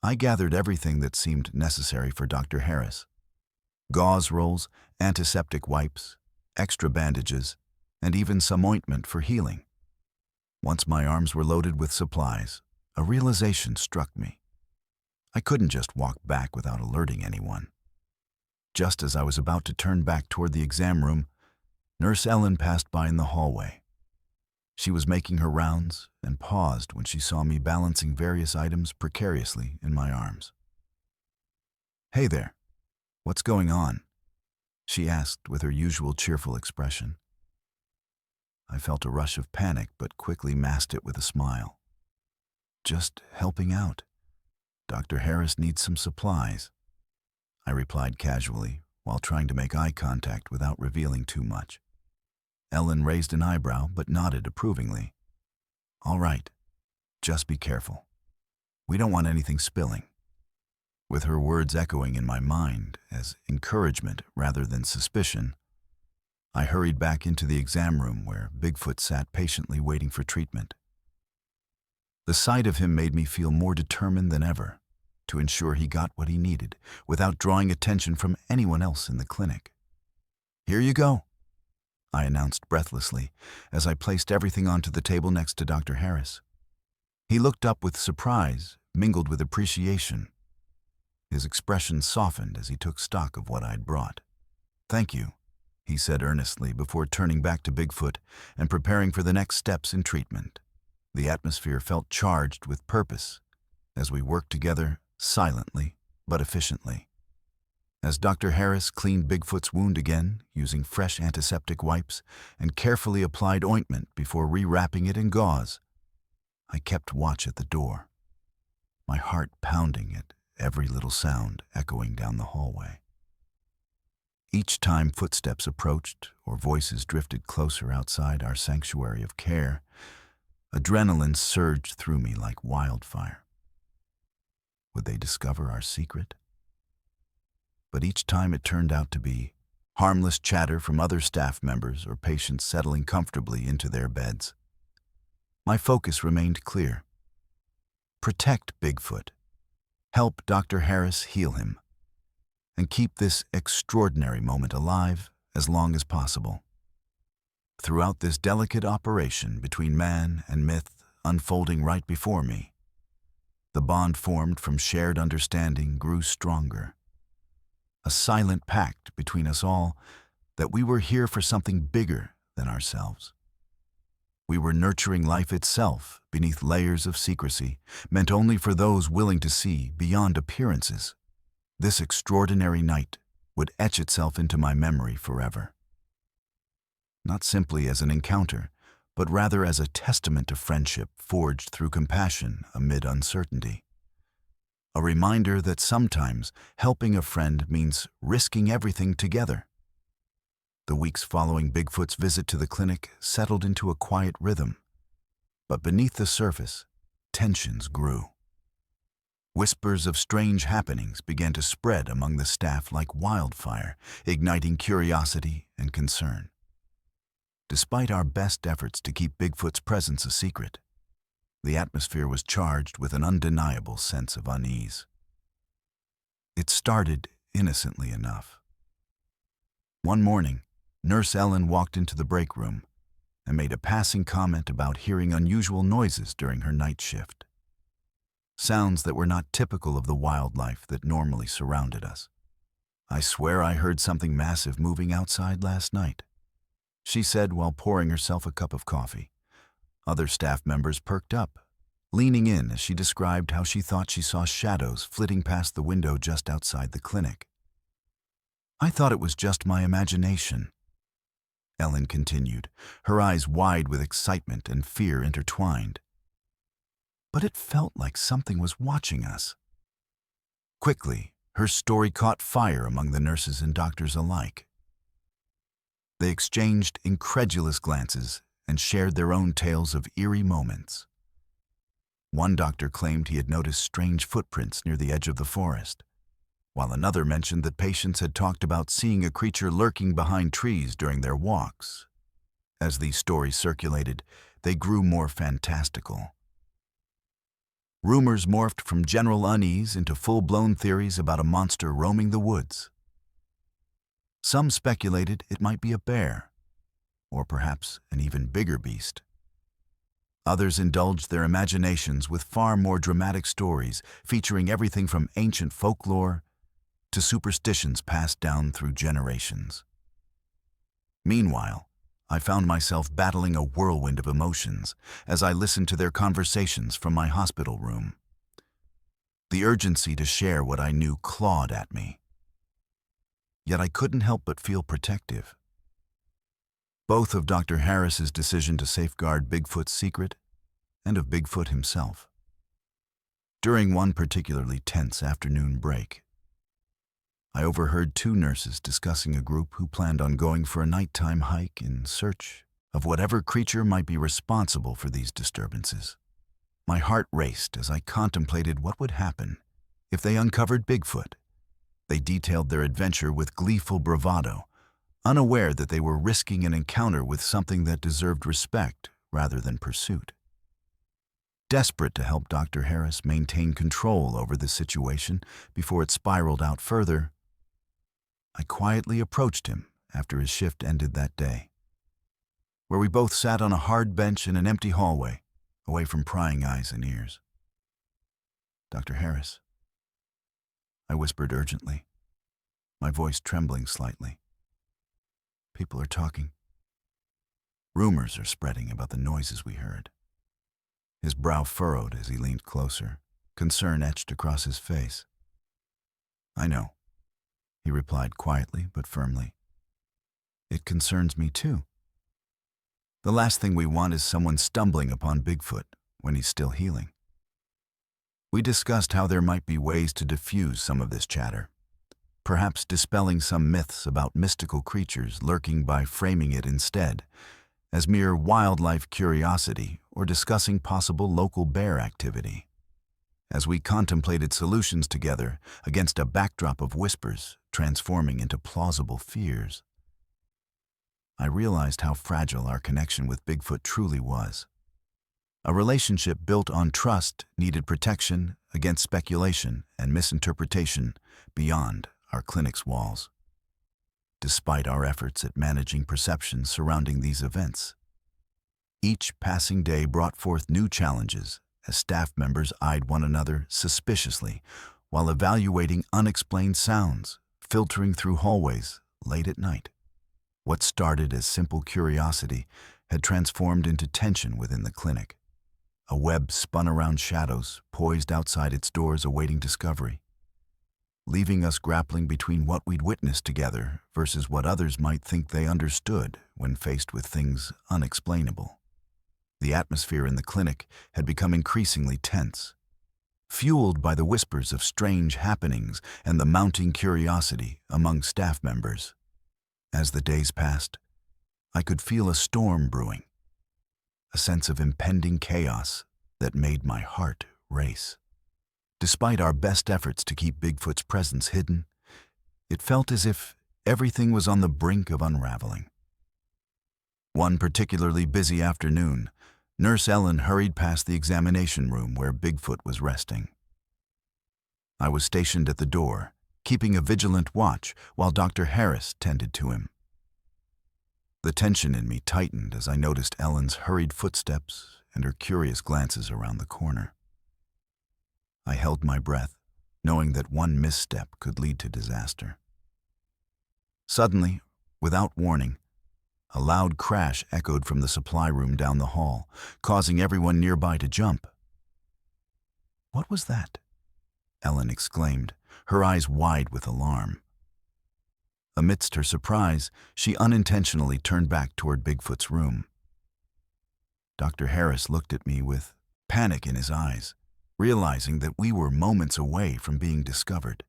Speaker 1: I gathered everything that seemed necessary for Dr. Harris: gauze rolls, antiseptic wipes, extra bandages, and even some ointment for healing. Once my arms were loaded with supplies, a realization struck me. I couldn't just walk back without alerting anyone. Just as I was about to turn back toward the exam room, Nurse Ellen passed by in the hallway. She was making her rounds and paused when she saw me balancing various items precariously in my arms. "Hey there, what's going on?" she asked with her usual cheerful expression. I felt a rush of panic but quickly masked it with a smile. "Just helping out. Dr. Harris needs some supplies," I replied casually while trying to make eye contact without revealing too much. Ellen raised an eyebrow but nodded approvingly. "All right, just be careful. We don't want anything spilling." With her words echoing in my mind as encouragement rather than suspicion, I hurried back into the exam room where Bigfoot sat patiently waiting for treatment. The sight of him made me feel more determined than ever to ensure he got what he needed without drawing attention from anyone else in the clinic. "Here you go," I announced breathlessly as I placed everything onto the table next to Dr. Harris. He looked up with surprise, mingled with appreciation. His expression softened as he took stock of what I'd brought. "Thank you," he said earnestly before turning back to Bigfoot and preparing for the next steps in treatment. The atmosphere felt charged with purpose as we worked together silently but efficiently. As Dr. Harris cleaned Bigfoot's wound again using fresh antiseptic wipes and carefully applied ointment before rewrapping it in gauze, I kept watch at the door, my heart pounding at every little sound echoing down the hallway. Each time footsteps approached or voices drifted closer outside our sanctuary of care, adrenaline surged through me like wildfire. Would they discover our secret? But each time it turned out to be harmless chatter from other staff members or patients settling comfortably into their beds. My focus remained clear. Protect Bigfoot, help Dr. Harris heal him, and keep this extraordinary moment alive as long as possible. Throughout this delicate operation between man and myth unfolding right before me, the bond formed from shared understanding grew stronger. A silent pact between us all that we were here for something bigger than ourselves. We were nurturing life itself beneath layers of secrecy, meant only for those willing to see beyond appearances. This extraordinary night would etch itself into my memory forever. Not simply as an encounter, but rather as a testament to friendship forged through compassion amid uncertainty. A reminder that sometimes helping a friend means risking everything together. The weeks following Bigfoot's visit to the clinic settled into a quiet rhythm, but beneath the surface, tensions grew. Whispers of strange happenings began to spread among the staff like wildfire, igniting curiosity and concern. Despite our best efforts to keep Bigfoot's presence a secret, the atmosphere was charged with an undeniable sense of unease. It started innocently enough. One morning, Nurse Ellen walked into the break room and made a passing comment about hearing unusual noises during her night shift. Sounds that were not typical of the wildlife that normally surrounded us. "I swear I heard something massive moving outside last night," she said while pouring herself a cup of coffee. Other staff members perked up, leaning in as she described how she thought she saw shadows flitting past the window just outside the clinic. "I thought it was just my imagination," Ellen continued, her eyes wide with excitement and fear intertwined. "But it felt like something was watching us." Quickly, her story caught fire among the nurses and doctors alike. They exchanged incredulous glances and shared their own tales of eerie moments. One doctor claimed he had noticed strange footprints near the edge of the forest, while another mentioned that patients had talked about seeing a creature lurking behind trees during their walks. As these stories circulated, they grew more fantastical. Rumors morphed from general unease into full-blown theories about a monster roaming the woods. Some speculated it might be a bear, or perhaps an even bigger beast. Others indulged their imaginations with far more dramatic stories featuring everything from ancient folklore to superstitions passed down through generations. Meanwhile, I found myself battling a whirlwind of emotions as I listened to their conversations from my hospital room. The urgency to share what I knew clawed at me. Yet I couldn't help but feel protective. Both of Dr. Harris's decision to safeguard Bigfoot's secret and of Bigfoot himself. During one particularly tense afternoon break, I overheard two nurses discussing a group who planned on going for a nighttime hike in search of whatever creature might be responsible for these disturbances. My heart raced as I contemplated what would happen if they uncovered Bigfoot. They detailed their adventure with gleeful bravado, unaware that they were risking an encounter with something that deserved respect rather than pursuit. Desperate to help Dr. Harris maintain control over the situation before it spiraled out further, I quietly approached him after his shift ended that day, where we both sat on a hard bench in an empty hallway, away from prying eyes and ears. "Dr. Harris," I whispered urgently, my voice trembling slightly. "People are talking. Rumors are spreading about the noises we heard." His brow furrowed as he leaned closer, concern etched across his face. "I know," he replied quietly but firmly. "It concerns me too. The last thing we want is someone stumbling upon Bigfoot when he's still healing." We discussed how there might be ways to diffuse some of this chatter, perhaps dispelling some myths about mystical creatures lurking by framing it instead as mere wildlife curiosity or discussing possible local bear activity. As we contemplated solutions together against a backdrop of whispers transforming into plausible fears, I realized how fragile our connection with Bigfoot truly was. A relationship built on trust needed protection against speculation and misinterpretation beyond our clinic's walls. Despite our efforts at managing perceptions surrounding these events, each passing day brought forth new challenges as staff members eyed one another suspiciously while evaluating unexplained sounds filtering through hallways late at night. What started as simple curiosity had transformed into tension within the clinic. A web spun around shadows, poised outside its doors awaiting discovery, leaving us grappling between what we'd witnessed together versus what others might think they understood when faced with things unexplainable. The atmosphere in the clinic had become increasingly tense, fueled by the whispers of strange happenings and the mounting curiosity among staff members. As the days passed, I could feel a storm brewing, a sense of impending chaos that made my heart race. Despite our best efforts to keep Bigfoot's presence hidden, it felt as if everything was on the brink of unraveling. One particularly busy afternoon, Nurse Ellen hurried past the examination room where Bigfoot was resting. I was stationed at the door, keeping a vigilant watch while Dr. Harris tended to him. The tension in me tightened as I noticed Ellen's hurried footsteps and her curious glances around the corner. I held my breath, knowing that one misstep could lead to disaster. Suddenly, without warning, a loud crash echoed from the supply room down the hall, causing everyone nearby to jump. "What was that?" Ellen exclaimed, her eyes wide with alarm. Amidst her surprise, she unintentionally turned back toward Bigfoot's room. Dr. Harris looked at me with panic in his eyes, realizing that we were moments away from being discovered.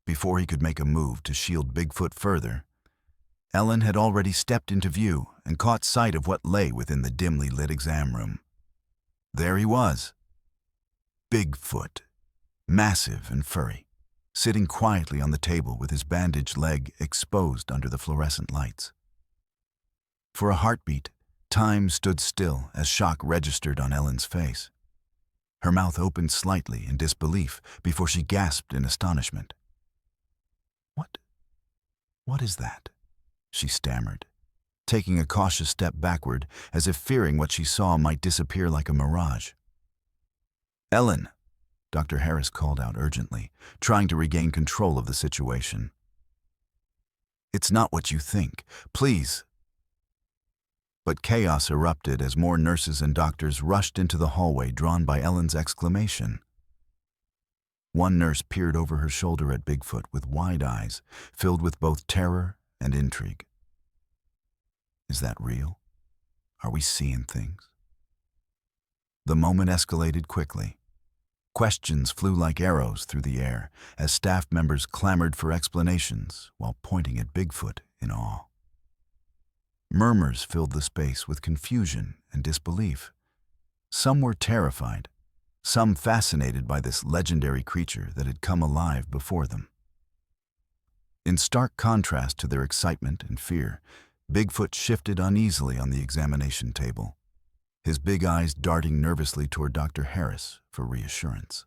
Speaker 1: Before he could make a move to shield Bigfoot further, Ellen had already stepped into view and caught sight of what lay within the dimly lit exam room. There he was, Bigfoot, massive and furry, sitting quietly on the table with his bandaged leg exposed under the fluorescent lights. For a heartbeat, time stood still as shock registered on Ellen's face. Her mouth opened slightly in disbelief before she gasped in astonishment. What is that?" she stammered, taking a cautious step backward as if fearing what she saw might disappear like a mirage. "Ellen," Dr. Harris called out urgently, trying to regain control of the situation. "It's not what you think. Please." But chaos erupted as more nurses and doctors rushed into the hallway drawn by Ellen's exclamation. One nurse peered over her shoulder at Bigfoot with wide eyes, filled with both terror and intrigue. "Is that real? Are we seeing things?" The moment escalated quickly. Questions flew like arrows through the air as staff members clamored for explanations while pointing at Bigfoot in awe. Murmurs filled the space with confusion and disbelief. Some were terrified, some fascinated by this legendary creature that had come alive before them. In stark contrast to their excitement and fear, Bigfoot shifted uneasily on the examination table, his big eyes darting nervously toward Dr. Harris for reassurance.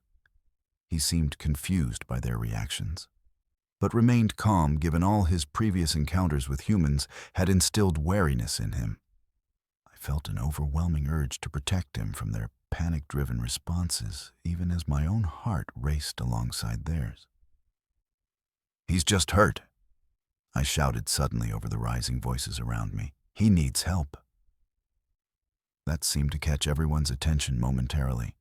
Speaker 1: He seemed confused by their reactions, but remained calm given all his previous encounters with humans had instilled wariness in him. I felt an overwhelming urge to protect him from their panic-driven responses, even as my own heart raced alongside theirs. "He's just hurt," I shouted suddenly over the rising voices around me. "He needs help." That seemed to catch everyone's attention momentarily.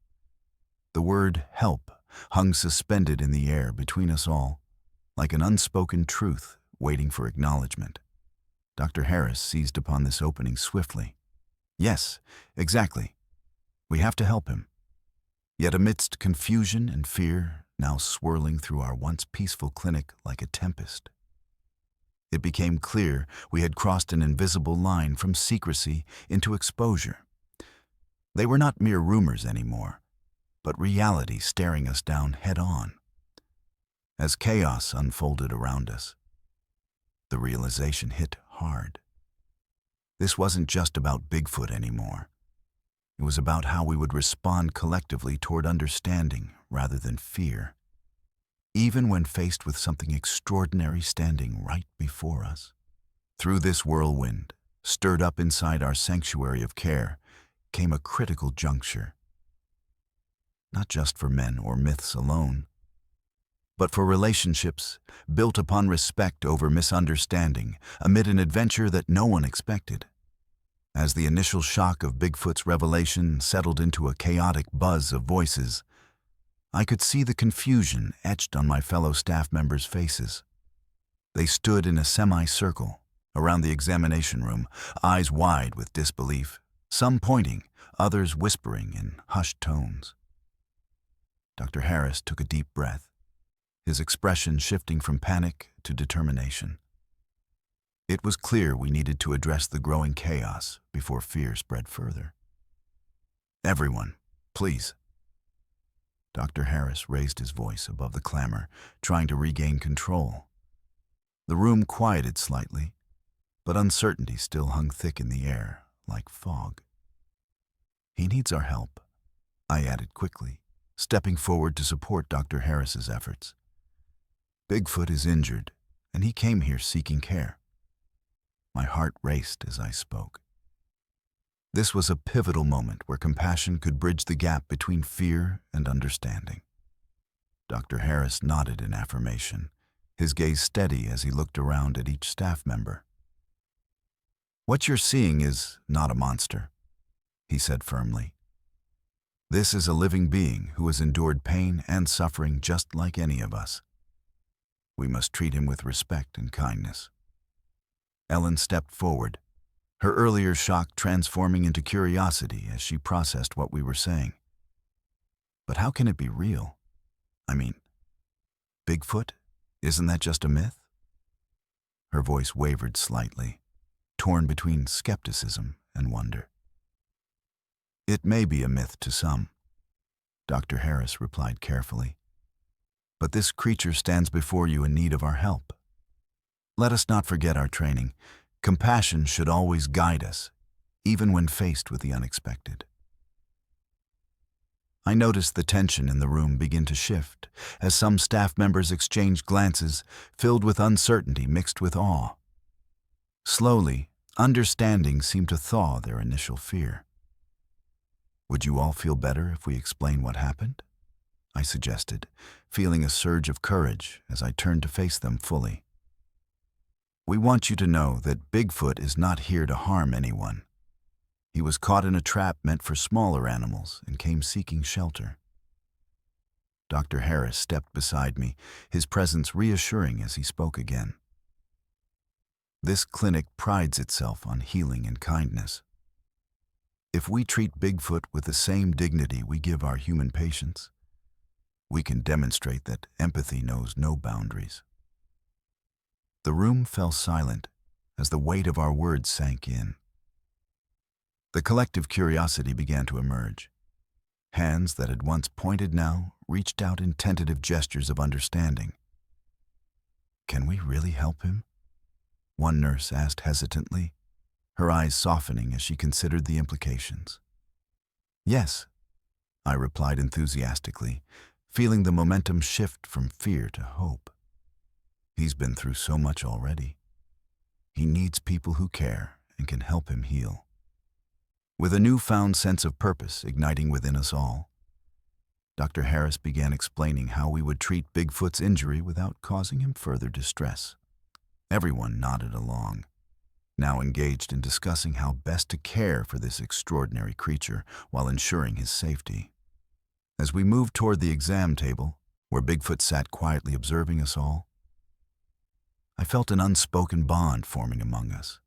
Speaker 1: The word "help" hung suspended in the air between us all, like an unspoken truth waiting for acknowledgement. Dr. Harris seized upon this opening swiftly. "Yes, exactly. We have to help him." Yet amidst confusion and fear, now swirling through our once peaceful clinic like a tempest, it became clear we had crossed an invisible line from secrecy into exposure. They were not mere rumors anymore, but reality staring us down head-on. As chaos unfolded around us, the realization hit hard. This wasn't just about Bigfoot anymore. It was about how we would respond collectively toward understanding rather than fear, even when faced with something extraordinary standing right before us. Through this whirlwind, stirred up inside our sanctuary of care, came a critical juncture. Not just for men or myths alone, but for relationships built upon respect over misunderstanding amid an adventure that no one expected. As the initial shock of Bigfoot's revelation settled into a chaotic buzz of voices, I could see the confusion etched on my fellow staff members' faces. They stood in a semicircle around the examination room, eyes wide with disbelief, some pointing, others whispering in hushed tones. Dr. Harris took a deep breath, his expression shifting from panic to determination. It was clear we needed to address the growing chaos before fear spread further. "Everyone, please." Dr. Harris raised his voice above the clamor, trying to regain control. The room quieted slightly, but uncertainty still hung thick in the air, like fog. "He needs our help," I added quickly, stepping forward to support Dr. Harris's efforts. "Bigfoot is injured, and he came here seeking care." My heart raced as I spoke. This was a pivotal moment where compassion could bridge the gap between fear and understanding. Dr. Harris nodded in affirmation, his gaze steady as he looked around at each staff member. "What you're seeing is not a monster," he said firmly. "This is a living being who has endured pain and suffering just like any of us. We must treat him with respect and kindness." Ellen stepped forward, her earlier shock transforming into curiosity as she processed what we were saying. "But how can it be real? I mean, Bigfoot, isn't that just a myth?" Her voice wavered slightly, torn between skepticism and wonder. "It may be a myth to some," Dr. Harris replied carefully, "but this creature stands before you in need of our help. Let us not forget our training. Compassion should always guide us, even when faced with the unexpected." I noticed the tension in the room begin to shift as some staff members exchanged glances filled with uncertainty mixed with awe. Slowly, understanding seemed to thaw their initial fear. "Would you all feel better if we explain what happened?" I suggested, feeling a surge of courage as I turned to face them fully. "We want you to know that Bigfoot is not here to harm anyone. He was caught in a trap meant for smaller animals and came seeking shelter." Dr. Harris stepped beside me, his presence reassuring as he spoke again. "This clinic prides itself on healing and kindness. If we treat Bigfoot with the same dignity we give our human patients, we can demonstrate that empathy knows no boundaries." The room fell silent as the weight of our words sank in. The collective curiosity began to emerge. Hands that had once pointed now reached out in tentative gestures of understanding. "Can we really help him?" one nurse asked hesitantly, her eyes softening as she considered the implications. "Yes," I replied enthusiastically, feeling the momentum shift from fear to hope. He's been through so much already. He needs people who care and can help him heal. With a newfound sense of purpose igniting within us all, Dr. Harris began explaining how we would treat Bigfoot's injury without causing him further distress. Everyone nodded along, now engaged in discussing how best to care for this extraordinary creature while ensuring his safety. As we moved toward the exam table, where Bigfoot sat quietly observing us all, I felt an unspoken bond forming among us.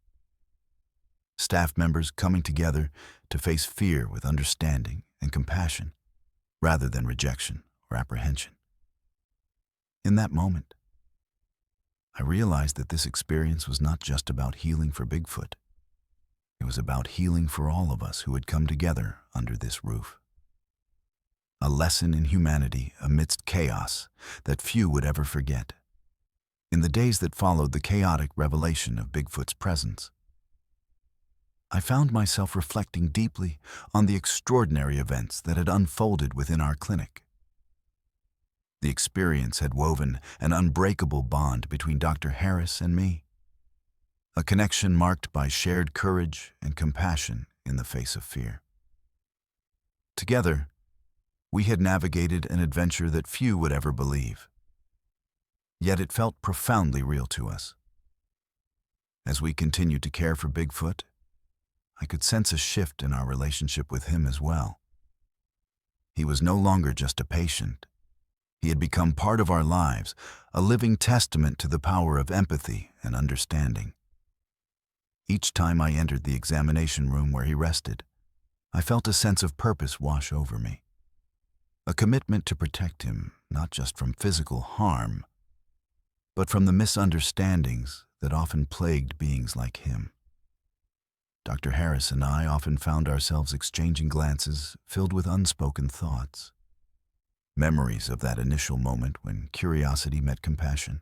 Speaker 1: Staff members coming together to face fear with understanding and compassion, rather than rejection or apprehension. In that moment, I realized that this experience was not just about healing for Bigfoot. It was about healing for all of us who had come together under this roof. A lesson in humanity amidst chaos that few would ever forget. In the days that followed the chaotic revelation of Bigfoot's presence, I found myself reflecting deeply on the extraordinary events that had unfolded within our clinic. The experience had woven an unbreakable bond between Dr. Harris and me, a connection marked by shared courage and compassion in the face of fear. Together, we had navigated an adventure that few would ever believe. Yet it felt profoundly real to us. As we continued to care for Bigfoot, I could sense a shift in our relationship with him as well. He was no longer just a patient. He had become part of our lives, a living testament to the power of empathy and understanding. Each time I entered the examination room where he rested, I felt a sense of purpose wash over me. A commitment to protect him, not just from physical harm, but from the misunderstandings that often plagued beings like him. Dr. Harris and I often found ourselves exchanging glances filled with unspoken thoughts, memories of that initial moment when curiosity met compassion.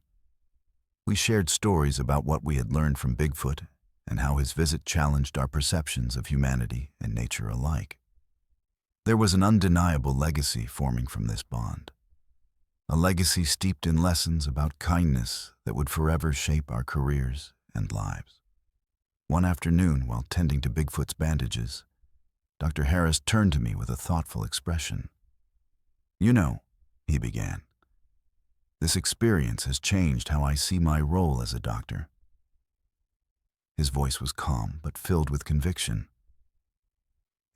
Speaker 1: We shared stories about what we had learned from Bigfoot and how his visit challenged our perceptions of humanity and nature alike. There was an undeniable legacy forming from this bond, a legacy steeped in lessons about kindness that would forever shape our careers and lives. One afternoon, while tending to Bigfoot's bandages, Dr. Harris turned to me with a thoughtful expression. "You know," he began, "this experience has changed how I see my role as a doctor." His voice was calm but filled with conviction.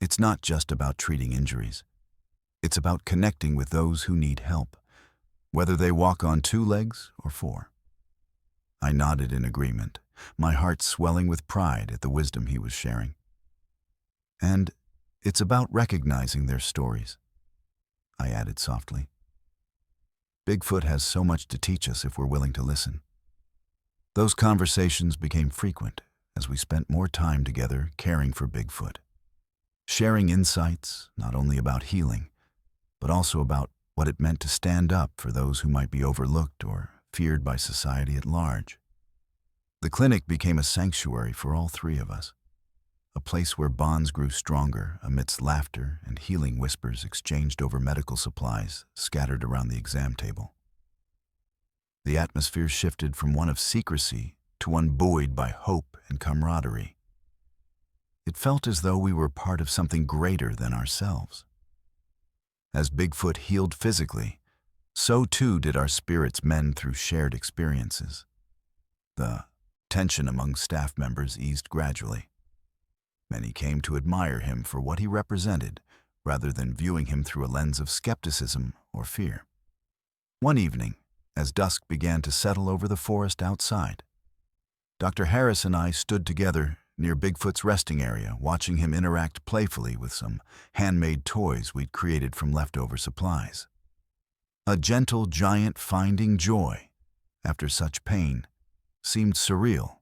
Speaker 1: "It's not just about treating injuries. It's about connecting with those who need help, whether they walk on 2 legs or 4. I nodded in agreement, my heart swelling with pride at the wisdom he was sharing. "And it's about recognizing their stories," I added softly. "Bigfoot has so much to teach us if we're willing to listen." Those conversations became frequent as we spent more time together caring for Bigfoot, sharing insights not only about healing, but also about what it meant to stand up for those who might be overlooked or feared by society at large. The clinic became a sanctuary for all 3 of us, a place where bonds grew stronger amidst laughter and healing whispers exchanged over medical supplies scattered around the exam table. The atmosphere shifted from one of secrecy to one buoyed by hope and camaraderie. It felt as though we were part of something greater than ourselves. As Bigfoot healed physically, so too did our spirits mend through shared experiences. The tension among staff members eased gradually. Many came to admire him for what he represented, rather than viewing him through a lens of skepticism or fear. One evening, as dusk began to settle over the forest outside, Dr. Harris and I stood together near Bigfoot's resting area, watching him interact playfully with some handmade toys we'd created from leftover supplies. A gentle giant finding joy after such pain seemed surreal,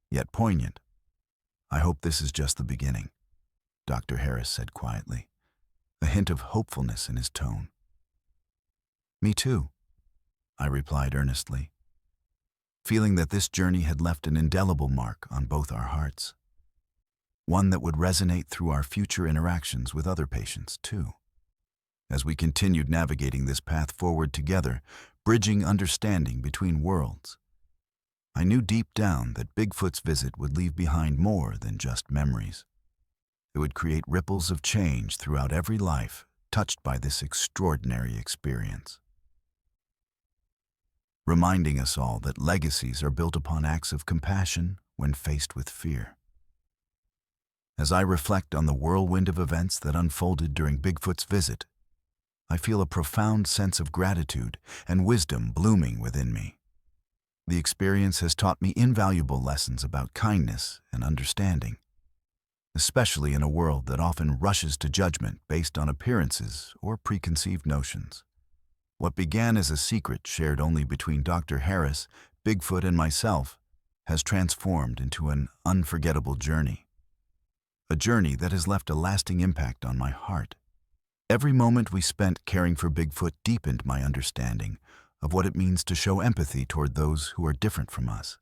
Speaker 1: yet poignant. "I hope this is just the beginning," Dr. Harris said quietly, a hint of hopefulness in his tone. "Me too," I replied earnestly, feeling that this journey had left an indelible mark on both our hearts, one that would resonate through our future interactions with other patients too. As we continued navigating this path forward together, bridging understanding between worlds, I knew deep down that Bigfoot's visit would leave behind more than just memories. It would create ripples of change throughout every life touched by this extraordinary experience, reminding us all that legacies are built upon acts of compassion when faced with fear. As I reflect on the whirlwind of events that unfolded during Bigfoot's visit, I feel a profound sense of gratitude and wisdom blooming within me. The experience has taught me invaluable lessons about kindness and understanding, especially in a world that often rushes to judgment based on appearances or preconceived notions. What began as a secret shared only between Dr. Harris, Bigfoot, and myself has transformed into an unforgettable journey. A journey that has left a lasting impact on my heart. Every moment we spent caring for Bigfoot deepened my understanding of what it means to show empathy toward those who are different from us.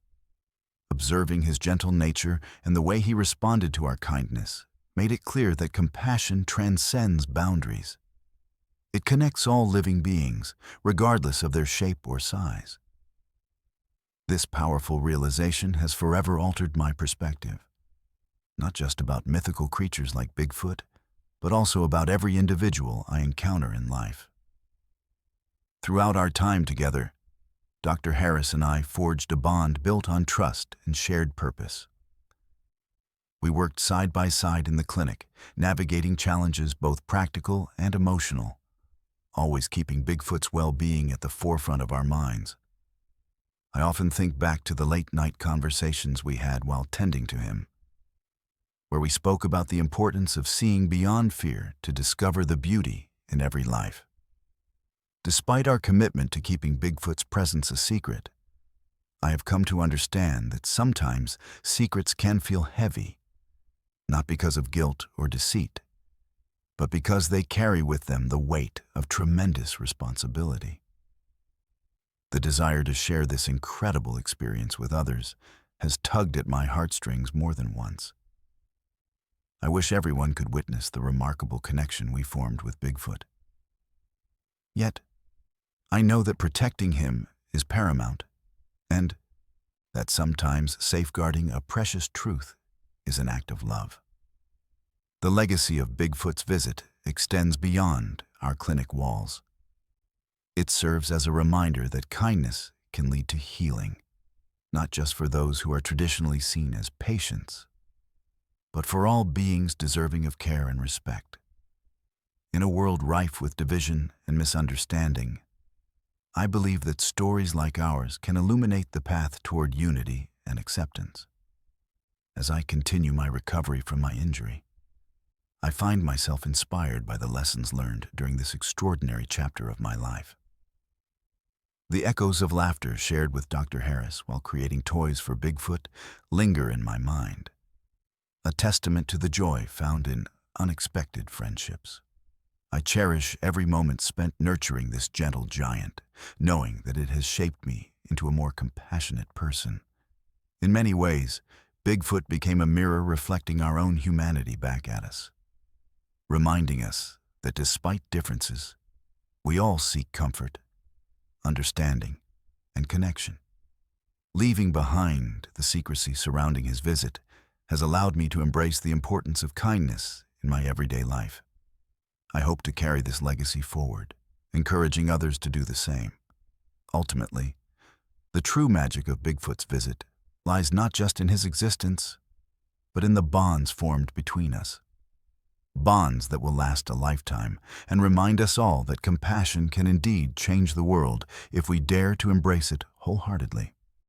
Speaker 1: Observing his gentle nature and the way he responded to our kindness made it clear that compassion transcends boundaries. It connects all living beings, regardless of their shape or size. This powerful realization has forever altered my perspective, not just about mythical creatures like Bigfoot, but also about every individual I encounter in life. Throughout our time together, Dr. Harris and I forged a bond built on trust and shared purpose. We worked side by side in the clinic, navigating challenges both practical and emotional, always keeping Bigfoot's well-being at the forefront of our minds. I often think back to the late-night conversations we had while tending to him, where we spoke about the importance of seeing beyond fear to discover the beauty in every life. Despite our commitment to keeping Bigfoot's presence a secret, I have come to understand that sometimes secrets can feel heavy, not because of guilt or deceit, but because they carry with them the weight of tremendous responsibility. The desire to share this incredible experience with others has tugged at my heartstrings more than once. I wish everyone could witness the remarkable connection we formed with Bigfoot. Yet, I know that protecting him is paramount, and that sometimes safeguarding a precious truth is an act of love. The legacy of Bigfoot's visit extends beyond our clinic walls. It serves as a reminder that kindness can lead to healing, not just for those who are traditionally seen as patients, but for all beings deserving of care and respect. In a world rife with division and misunderstanding, I believe that stories like ours can illuminate the path toward unity and acceptance. As I continue my recovery from my injury, I find myself inspired by the lessons learned during this extraordinary chapter of my life. The echoes of laughter shared with Dr. Harris while creating toys for Bigfoot linger in my mind, a testament to the joy found in unexpected friendships. I cherish every moment spent nurturing this gentle giant, knowing that it has shaped me into a more compassionate person. In many ways, Bigfoot became a mirror reflecting our own humanity back at us, reminding us that despite differences, we all seek comfort, understanding, and connection. Leaving behind the secrecy surrounding his visit has allowed me to embrace the importance of kindness in my everyday life. I hope to carry this legacy forward, encouraging others to do the same. Ultimately, the true magic of Bigfoot's visit lies not just in his existence, but in the bonds formed between us. Bonds that will last a lifetime and remind us all that compassion can indeed change the world if we dare to embrace it wholeheartedly.